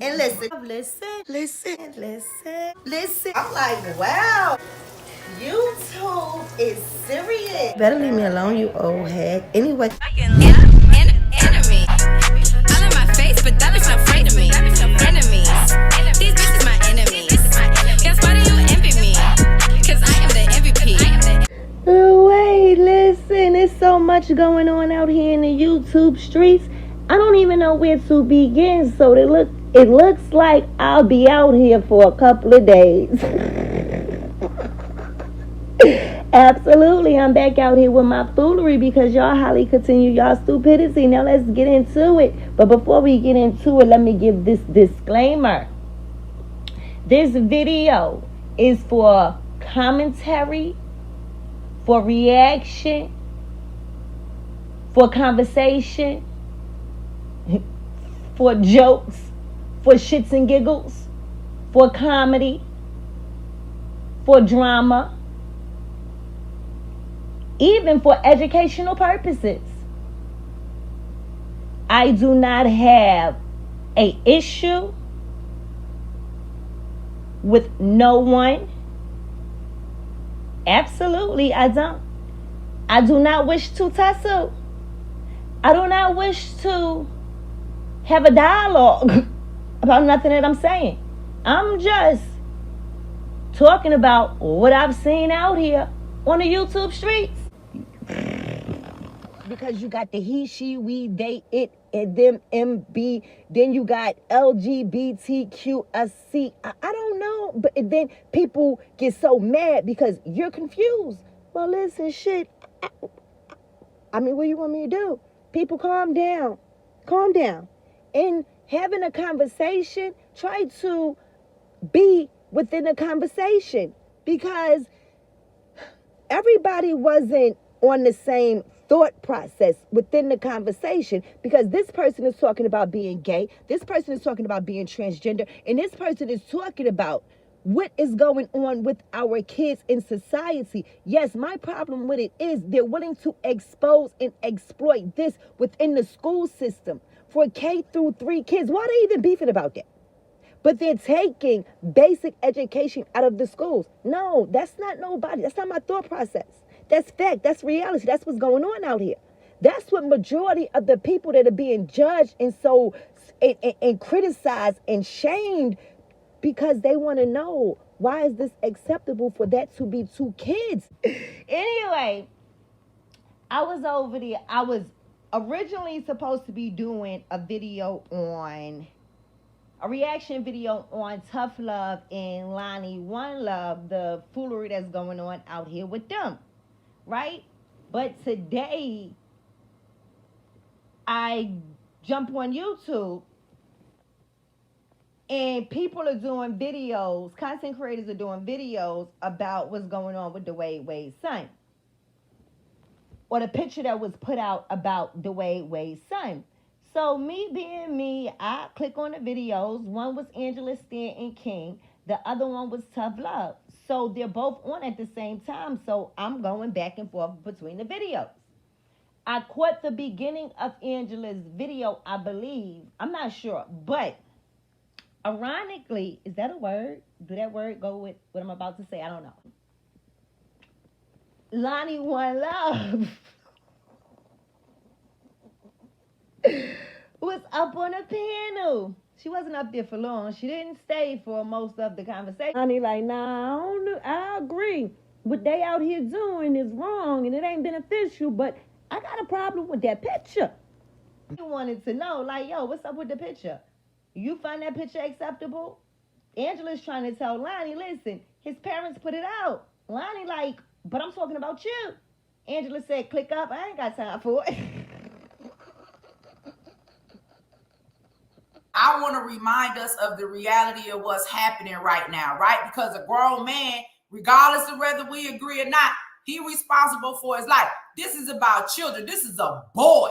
And listen. I'm like, wow, YouTube is serious. Better leave me alone, you old head. Anyway. Enemy. All in my face, but that is not afraid of me. Enemies. These bitches my enemies. Guess why do you envy me? Cause I am the MVP. Wait, listen, there's so much going on out here in the YouTube streets. I don't even know where to begin. So it looks like I'll be out here for a couple of days. Absolutely, I'm back out here with my foolery because y'all highly continue y'all stupidity. Now let's get into it. But before we get into it, let me give this disclaimer. This video is for commentary, for reaction, for conversation, for jokes, for shits and giggles, for comedy, for drama, even for educational purposes. I do not have an issue with no one. Absolutely, I don't. I do not wish to tussle. I do not wish to have a dialogue about nothing that I'm saying. I'm just talking about what I've seen out here on the YouTube streets. Because you got the he, she, we, they, it, and them, MB. Then you got LGBTQC. I don't know. But then people get so mad because you're confused. Well, listen, shit. I mean, what do you want me to do? People, calm down. Calm down. And having a conversation, try to be within a conversation. Because everybody wasn't on the same thought process within the conversation, because this person is talking about being gay, this person is talking about being transgender, and this person is talking about what is going on with our kids in society. Yes, my problem with it is they're willing to expose and exploit this within the school system for K through 3 kids. Why are they even beefing about that? But they're taking basic education out of the schools. No, that's not nobody. That's not my thought process. That's fact. That's reality. That's what's going on out here. That's what majority of the people that are being judged and so and criticized and shamed, because they want to know, why is this acceptable for that to be 2 kids? Anyway, I was over there. I was originally supposed to be doing a reaction video on Tough Love and Lonnie One Love, the foolery that's going on out here with them, right? But today, I jump on YouTube, and people are doing videos, content creators are doing videos about what's going on with Wade's son. Or the picture that was put out about Wade's son. So me being me, I click on the videos. One was Angela Stanton King. The other one was Tough Love. So they're both on at the same time. So I'm going back and forth between the videos. I caught the beginning of Angela's video, I believe. I'm not sure. But ironically, is that a word? Do that word go with what I'm about to say? I don't know. Lonnie One Love was up on a panel. She wasn't up there for long. She didn't stay for most of the conversation. Lonnie like, nah, I agree. What they out here doing is wrong and it ain't beneficial, but I got a problem with that picture. He wanted to know, like, yo, what's up with the picture? You find that picture acceptable? Angela's trying to tell Lonnie, listen, his parents put it out. Lonnie like, but I'm talking about you. Angela said, click up. I ain't got time for it. I want to remind us of the reality of what's happening right now, right? Because a grown man, regardless of whether we agree or not, he's responsible for his life. This is about children. This is a boy.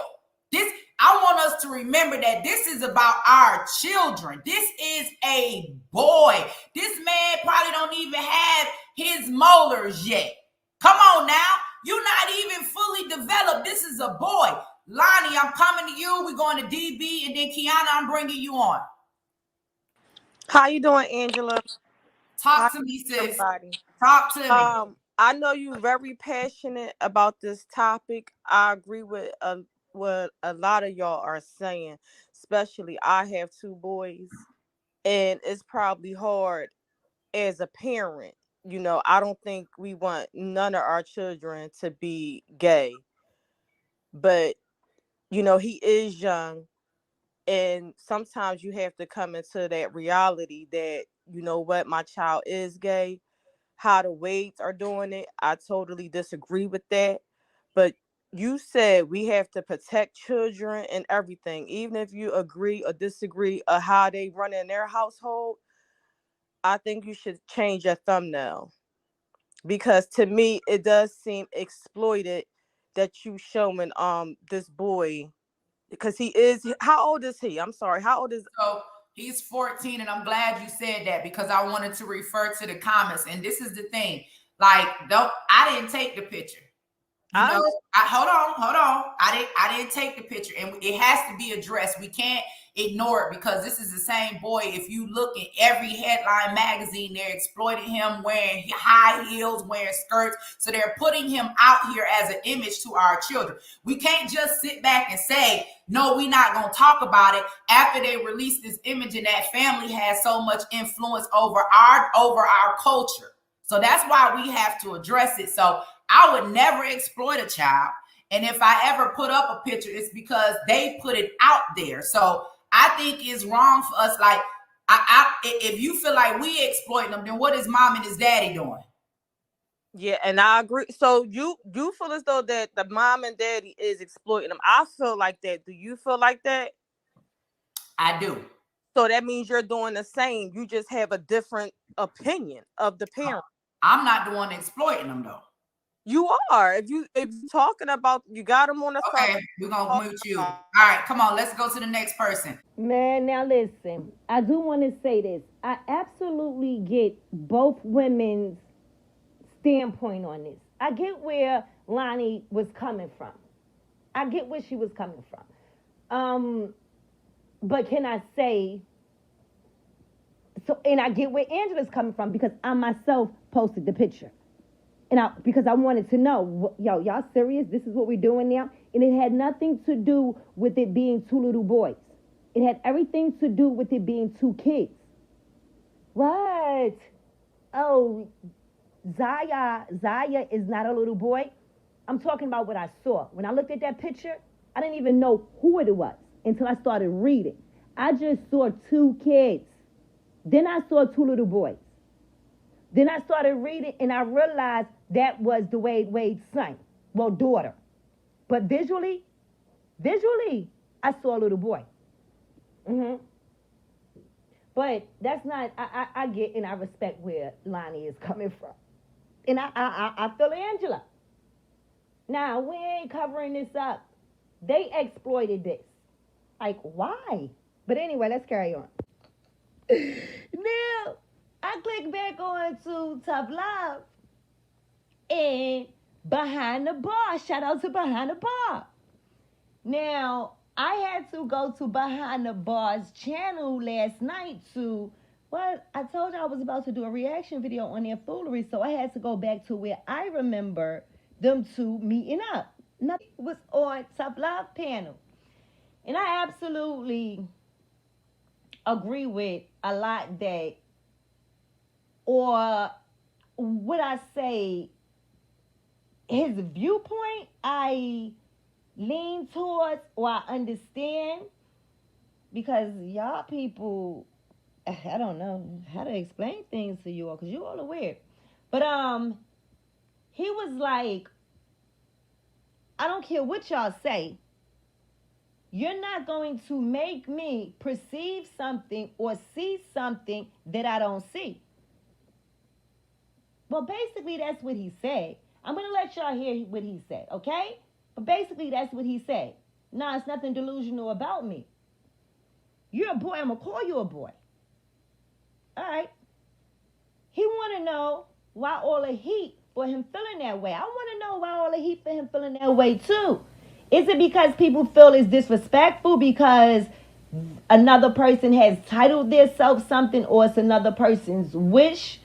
I want us to remember that this is about our children. This is a boy. This man probably don't even have his molars yet. Come on now. You're not even fully developed. This is a boy. Lonnie, I'm coming to you. We're going to DB, and then Kiana, I'm bringing you on. How you doing, Angela? Talk to me, sis. Everybody. Talk to me. I know you're very passionate about this topic. I agree with what a lot of y'all are saying. Especially, I have 2 boys, and it's probably hard as a parent. You know, I don't think we want none of our children to be gay, but you know, he is young, and sometimes you have to come into that reality that, you know what, my child is gay. How the Wades are doing it, I totally disagree with that. But you said we have to protect children and everything, even if you agree or disagree of how they run in their household. I think you should change your thumbnail, because to me it does seem exploited that you showing this boy, because he is, how old is he? I'm sorry, how old is? So he's 14, and I'm glad you said that because I wanted to refer to the comments. And this is the thing, like, I didn't take the picture. Hold on. I didn't take the picture, and it has to be addressed. We can't ignore it because this is the same boy. If you look at every headline magazine, they're exploiting him wearing high heels, wearing skirts. So they're putting him out here as an image to our children. We can't just sit back and say, no, we're not going to talk about it after they release this image, and that family has so much influence over our culture. So that's why we have to address it. So I would never exploit a child. And if I ever put up a picture, it's because they put it out there. So I think it's wrong for us. Like, if you feel like we exploiting them, then what is mom and his daddy doing? Yeah, and I agree. So you feel as though that the mom and daddy is exploiting them. I feel like that. Do you feel like that? I do. So that means you're doing the same. You just have a different opinion of the parent. I'm not the one exploiting them, though. You are. If you're talking about, you got them on the okay, phone. We're gonna mute you. All right, come on, let's go to the next person. Man, now listen, I do want to say this. I absolutely get both women's standpoint on this. I get where Lonnie was coming from. I get where she was coming from. But can I say, so, and I get where Angela's coming from, because I myself posted the picture. Because I wanted to know, y'all serious? This is what we're doing now? And it had nothing to do with it being 2 little boys. It had everything to do with it being 2 kids. What? Oh, Zaya is not a little boy. I'm talking about what I saw. When I looked at that picture, I didn't even know who it was until I started reading. I just saw 2 kids. Then I saw 2 little boys. Then I started reading, and I realized that was the Wade's son, well, daughter. But visually, I saw a little boy. But that's not, I get and I respect where Lonnie is coming from. And I feel Angela. Now, we ain't covering this up. They exploited this. Like, why? But anyway, let's carry on. Now, I click back on to Tough Love and Behind the Bar. Shout out to Behind the Bar. Now, I had to go to Behind the Bar's channel last night to, well, I told you I was about to do a reaction video on their foolery, so I had to go back to where I remember them 2 meeting up. Nothing was on Tough Love panel. And I absolutely agree with a lot that, or would I say, his viewpoint, I lean towards or I understand, because y'all people, I don't know how to explain things to you all, because you all are weird. But he was like, I don't care what y'all say, you're not going to make me perceive something or see something that I don't see. Well, basically, that's what he said. I'm going to let y'all hear what he said, okay? But basically, that's what he said. Nah, it's nothing delusional about me. You're a boy, I'm going to call you a boy. All right. He want to know why all the heat for him feeling that way. I want to know why all the heat for him feeling that way too. Is it because people feel it's disrespectful because another person has titled themselves something, or it's another person's wish?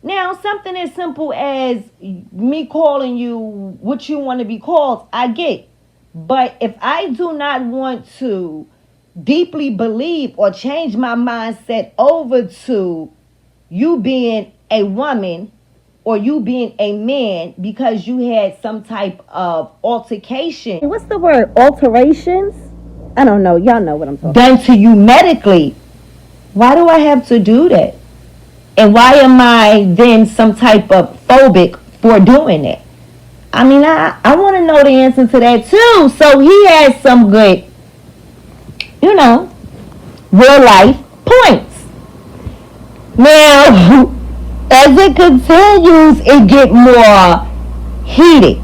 Now, something as simple as me calling you what you want to be called, I get. But if I do not want to deeply believe or change my mindset over to you being a woman or you being a man because you had some type of altercation. What's the word? Alterations? I don't know. Y'all know what I'm talking about. Done to you medically. Why do I have to do that? And why am I then some type of phobic for doing it? I mean, I want to know the answer to that too. So he has some good, real life points. Now, as it continues, it get more heated,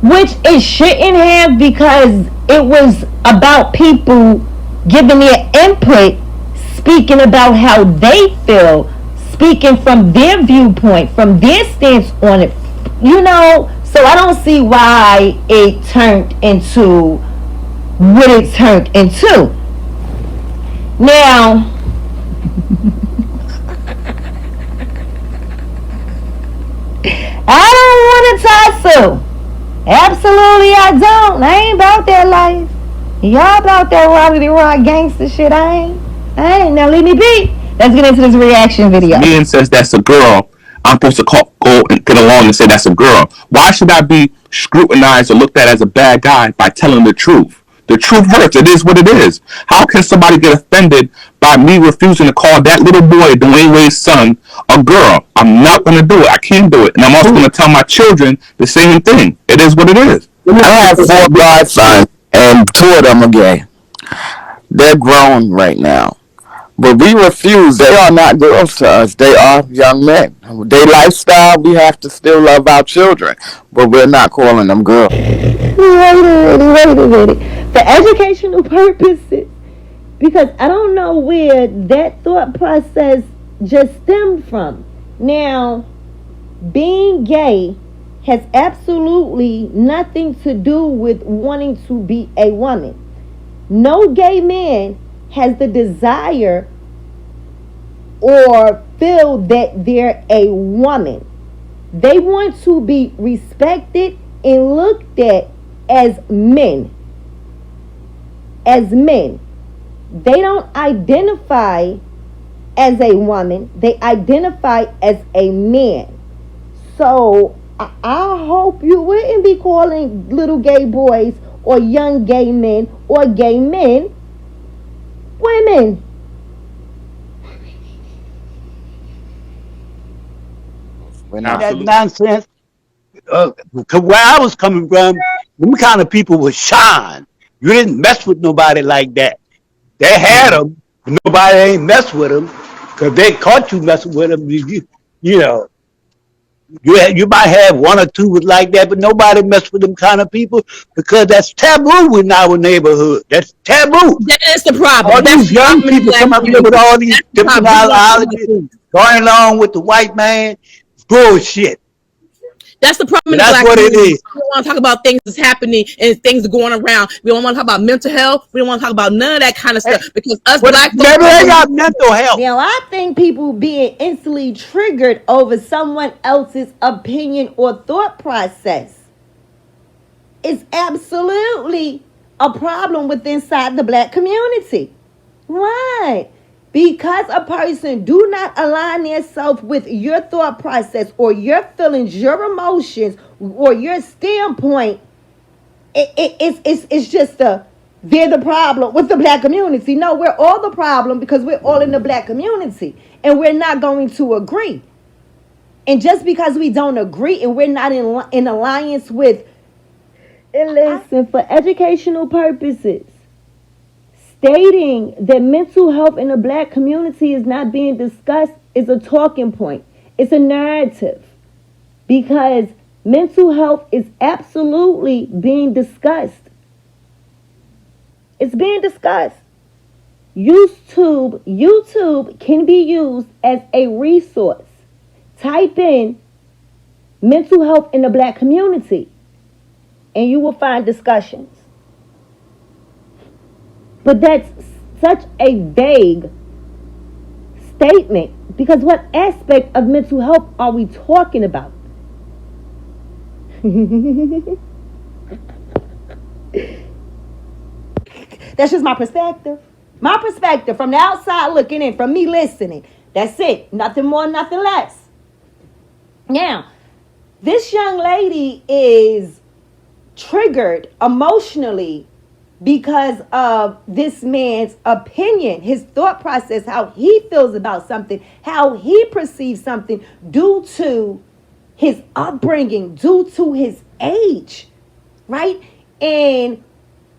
which it shouldn't have, because it was about people giving their input, speaking about how they feel, speaking from their viewpoint, from their stance on it, so I don't see why it turned into what it turned into. Now, I don't want to tussle. Absolutely I don't. I ain't about that life. Y'all about that Roddy Rod gangster shit. I ain't. Now leave me be. Let's get into this reaction video. Man says that's a girl, I'm supposed to go and get along and say that's a girl. Why should I be scrutinized or looked at as a bad guy by telling the truth? The truth hurts. It is what it is. How can somebody get offended by me refusing to call that little boy, Dwayne Wade's son, a girl? I'm not going to do it. I can't do it. And I'm also going to tell my children the same thing. It is what it is. I have 4 godsons, and 2 of them are gay. They're grown right now. But we refuse. They are not girls to us. They are young men. Their lifestyle, we have to still love our children. But we're not calling them girls. Wait a minute. For educational purposes. Because I don't know where that thought process just stemmed from. Now, being gay has absolutely nothing to do with wanting to be a woman. No gay man has the desire or feel that they're a woman. They want to be respected and looked at as men. As men. They don't identify as a woman. They identify as a man. So I hope you wouldn't be calling little gay boys or young gay men or gay men women. That nonsense. Where I was coming from, them kind of people were shy. You didn't mess with nobody like that. They had them, but nobody ain't mess with them because they caught you messing with them. You might have 1 or 2 like that, but nobody mess with them kind of people because that's taboo in our neighborhood. That's taboo. That is the problem. All these young people come up here with all these different ideologies, going along with the white man. Bullshit. That's the problem. That's what it is. We don't want to talk about things that's happening and things going around. We don't want to talk about mental health. We don't want to talk about none of that kind of stuff because us black folks. Maybe they got mental health. Now, I think people being instantly triggered over someone else's opinion or thought process is absolutely a problem within inside the black community. Right. Because a person do not align themselves with your thought process or your feelings, your emotions, or your standpoint, it's just they're the problem with the black community. No, we're all the problem because we're all in the black community and we're not going to agree. And just because we don't agree and we're not in alliance with, and listen, for educational purposes, stating that mental health in the black community is not being discussed is a talking point. It's a narrative. Because mental health is absolutely being discussed. It's being discussed. YouTube can be used as a resource. Type in mental health in the black community, and you will find discussions. But that's such a vague statement, because what aspect of mental health are we talking about? That's just my perspective. My perspective from the outside looking in, from me listening. That's it. Nothing more, nothing less. Now, this young lady is triggered emotionally because of this man's opinion, his thought process, how he feels about something, how he perceives something due to his upbringing, due to his age, right? And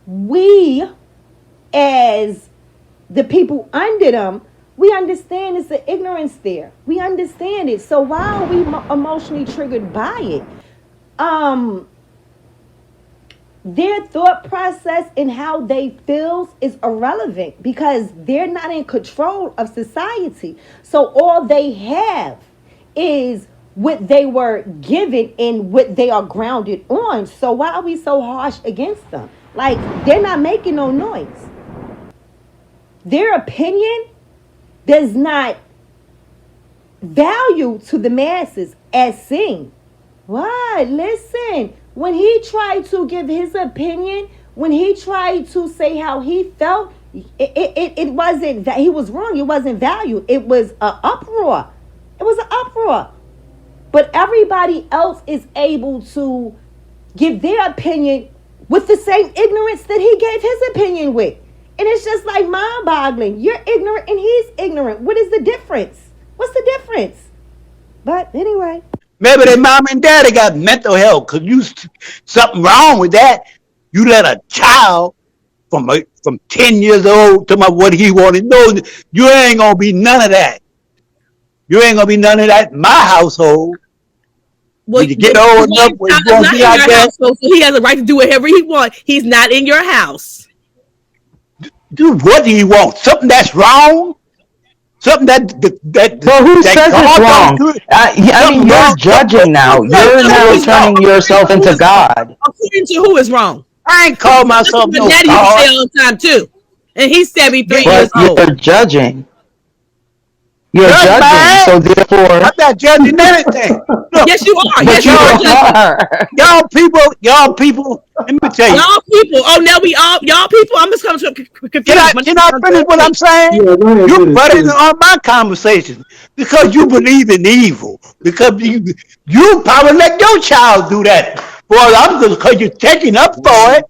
we, as the people under them, we understand it's an ignorance there. We understand it. So why are we emotionally triggered by it? Their thought process and how they feel is irrelevant because they're not in control of society. So all they have is what they were given and what they are grounded on. So why are we so harsh against them? Like, they're not making no noise. Their opinion does not value to the masses as seen. What? Listen, when he tried to give his opinion, when he tried to say how he felt, it wasn't that he was wrong. It wasn't valued. It was an uproar. It was an uproar. But everybody else is able to give their opinion with the same ignorance that he gave his opinion with. And it's just like mind-boggling. You're ignorant and he's ignorant. What is the difference? What's the difference? But anyway. Maybe their mom and daddy got mental health because you something wrong with that. You let a child from 10 years old to what he wanted. No, you ain't gonna be none of that. You ain't gonna be none of that in my household. Well, you get old enough where you gonna be like that. So he has a right to do whatever he wants. He's not in your house. Do what do you want? Something that's wrong? Something that well, who says it's wrong? I mean, you're judging now. You're now turning yourself into God. According to who is wrong? I ain't call myself no daddy God. Say all the time too, and he's 73 years old. You're judging. You're judging, so therefore I'm not judging anything. Look, yes, you are. Yes, you are. Y'all people. Let me tell you. Y'all people. Oh, now y'all people. I'm just coming to confuse. Can I finish what I'm saying? Yeah, you butting on my conversation because you believe in evil. Because you probably let your child do that. Well, I'm just because you're taking up for it.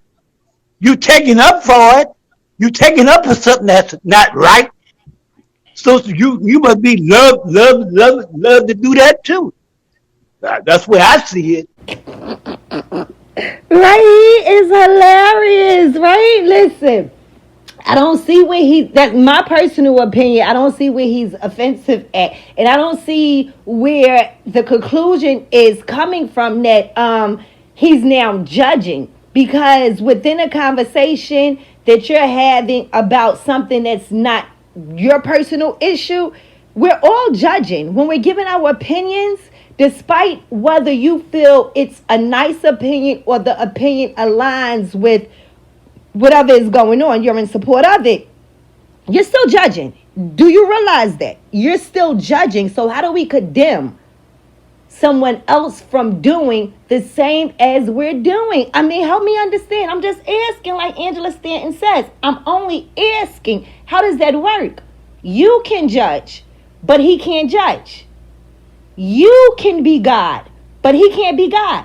You taking up for it. You taking up for something that's not right. So you must be love to do that too. That's where I see it. Right? It's hilarious, right? Listen, I don't see where that's my personal opinion. I don't see where he's offensive at. And I don't see where the conclusion is coming from that he's now judging. Because within a conversation that you're having about something that's not your personal issue, we're all judging. When we're giving our opinions, despite whether you feel it's a nice opinion or the opinion aligns with whatever is going on, you're in support of it, you're still judging. Do you realize that? You're still judging. So how do we condemn someone else from doing the same as we're doing? I mean, help me understand. I'm just asking, like Angela Stanton says. I'm only asking, how does that work? You can judge, but he can't judge. You can be God, but he can't be God.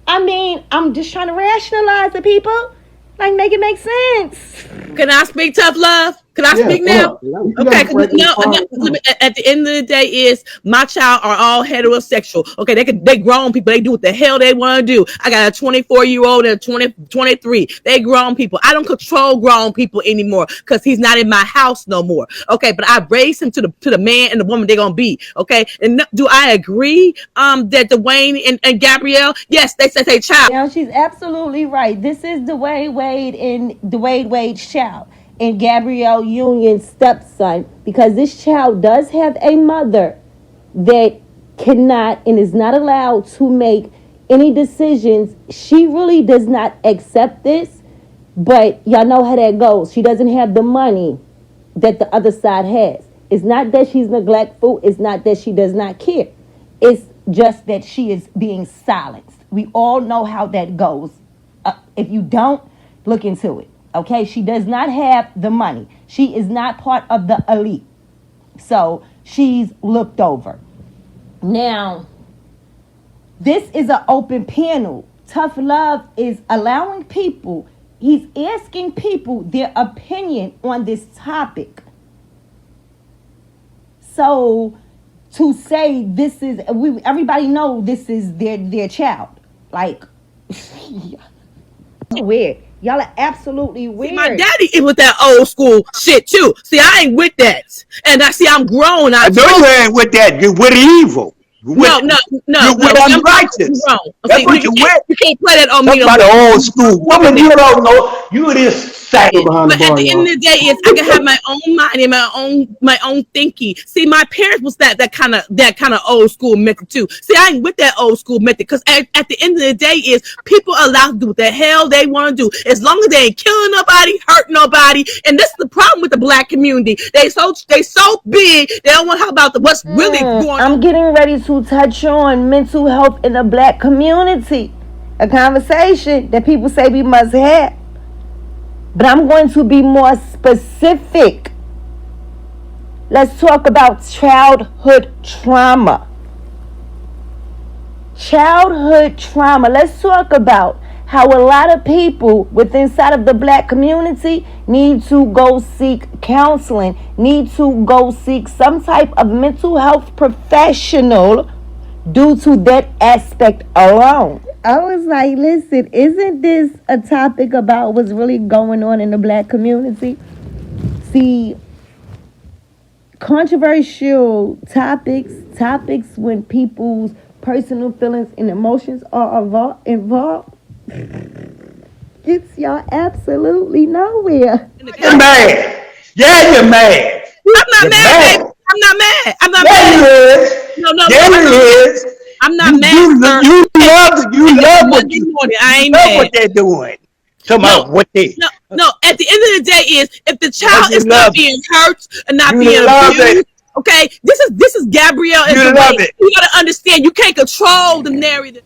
I mean, I'm just trying to rationalize the people. Like, make it make sense. Can I speak tough love? Can I speak now? Okay, at the end of the day is my child are all heterosexual. Okay, they grown people. They do what the hell they want to do. I got a 24-year-old and a 23. They grown people. I don't control grown people anymore because he's not in my house no more. Okay, but I raised him to the man and the woman they're gonna be. Okay, and do I agree that Dwayne and Gabrielle? Yes, they said they child. Now she's absolutely right. This is Dwayne Wade and Dwayne Wade's child and Gabrielle Union's stepson, because this child does have a mother that cannot and is not allowed to make any decisions. She really does not accept this, but y'all know how that goes. She doesn't have the money that the other side has. It's not that she's neglectful. It's not that she does not care. It's just that she is being silenced. We all know how that goes. If you don't, look into it. Okay? She does not have the money. She is not part of the elite. So she's looked over. Now, this is an open panel. Tough Love is allowing people, he's asking people their opinion on this topic. So to say this is, everybody know this is their child. Like, weird. Y'all are absolutely weird. See, my daddy is with that old school shit too. See, I ain't with that. And I'm grown. I know you ain't with that. You're with evil. No. You're with unrighteous. That's what you're with. You can't play that on me. Talk about the old school. Woman, you don't know. You this sad. But at the end of the day, I can have my own mind and my own thinking. See, my parents was that kind of old school method too. See, I ain't with that old school method because at the end of the day is people allowed to do what the hell they want to do as long as they ain't killing nobody, hurting nobody. And this is the problem with the black community. They so big they don't want to talk about what's really going on. I'm getting ready to touch on mental health in the black community, a conversation that people say we must have. But I'm going to be more specific. Let's talk about childhood trauma. Childhood trauma. Let's talk about how a lot of people within inside of the black community need to go seek counseling, need to go seek some type of mental health professional due to that aspect alone. I was like, listen, isn't this a topic about what's really going on in the black community? See, controversial topics when people's personal feelings and emotions are involved, gets y'all absolutely nowhere. You're mad. Yeah, you're mad. I'm not mad, baby. I'm not mad. Yeah, you is. No. Yeah, you is. I'm not mad. You love what they're doing. What they. No. At the end of the day, is if the child is not being hurt and not being abused. Okay, this is Gabrielle. You love it. You gotta understand. You can't control the narrative.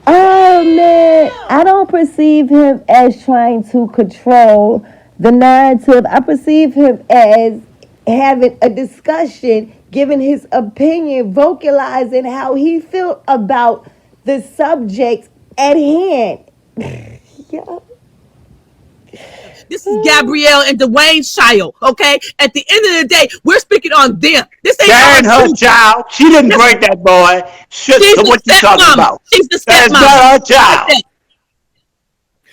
Oh man, I don't perceive him as trying to control the narrative. I perceive him as having a discussion, giving his opinion, vocalizing how he felt about the subject at hand. Yeah. This is Gabrielle and Dwayne's child, okay? At the end of the day, we're speaking on them. This ain't her child. She didn't break that boy. Shit, what you talking about? She's the stepmom. That's not her child.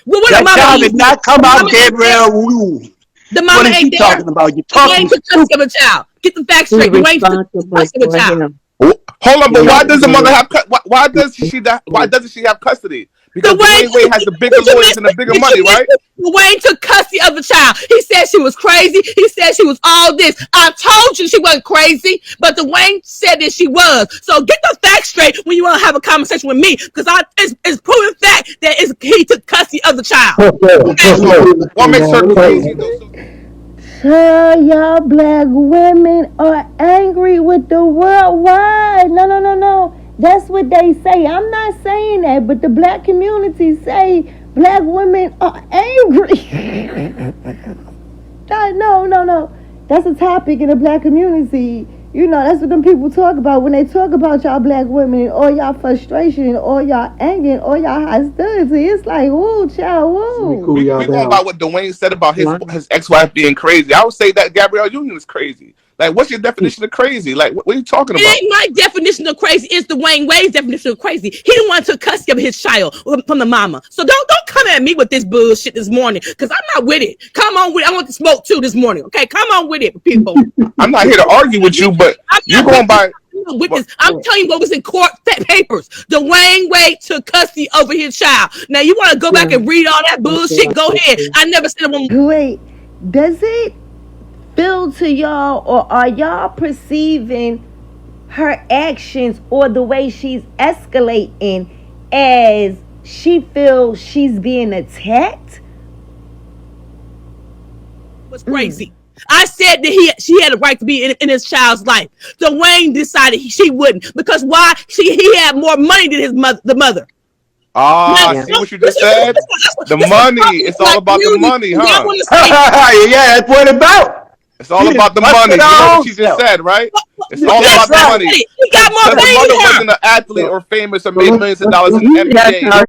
Well, what that child did not come out Gabrielle Wu. The mama what is ain't she there. talking about? You're talking of a child. Get the facts straight. Dwayne took custody of a child. Hold on, but why does the mother have? Why doesn't she have custody? Because Dwayne Wade has the bigger lawyers and the bigger money, right? Dwayne took custody of the child. He said she was crazy. He said she was all this. I told you she wasn't crazy, but Dwayne said that she was. So get the facts straight when you want to have a conversation with me, because it's proven fact that he took custody of the child. What makes her crazy though? Y'all black women are angry with the world. Why? No. That's what they say. I'm not saying that, but the black community say black women are angry. No. That's a topic in the black community. You know, that's what them people talk about when they talk about y'all black women and all y'all frustration and all y'all anger and all y'all hostility. It's like, woo, child, woo. We go about what Dwayne said about his ex-wife being crazy. I would say that Gabrielle Union is crazy. Like, what's your definition of crazy? Like, what are you talking about? It ain't my definition of crazy. It's Dwayne Wade's definition of crazy. He didn't want to take custody of his child from the mama. So don't come at me with this bullshit this morning, because I'm not with it. Come on with it. I want to smoke too this morning. Okay, come on with it, people. I'm not here to argue with you, but you're going by. I'm telling you what was in court papers. Dwayne Wade took custody over his child. Now you want to go back and read all that bullshit? Go ahead. I never said a woman. Wait, does it feel to y'all, or are y'all perceiving her actions or the way she's escalating as she feels she's being attacked? Was crazy. I said that she had a right to be in his child's life. So Wayne decided she wouldn't, because why? He had more money than the mother. See what you just said? The money. It's all about the money, huh? Yeah, that's what it's about. It's all about the money. You know what she just said, right? It's all about the money. He got more money. The mother wasn't an athlete or famous or made millions of dollars in the NBA.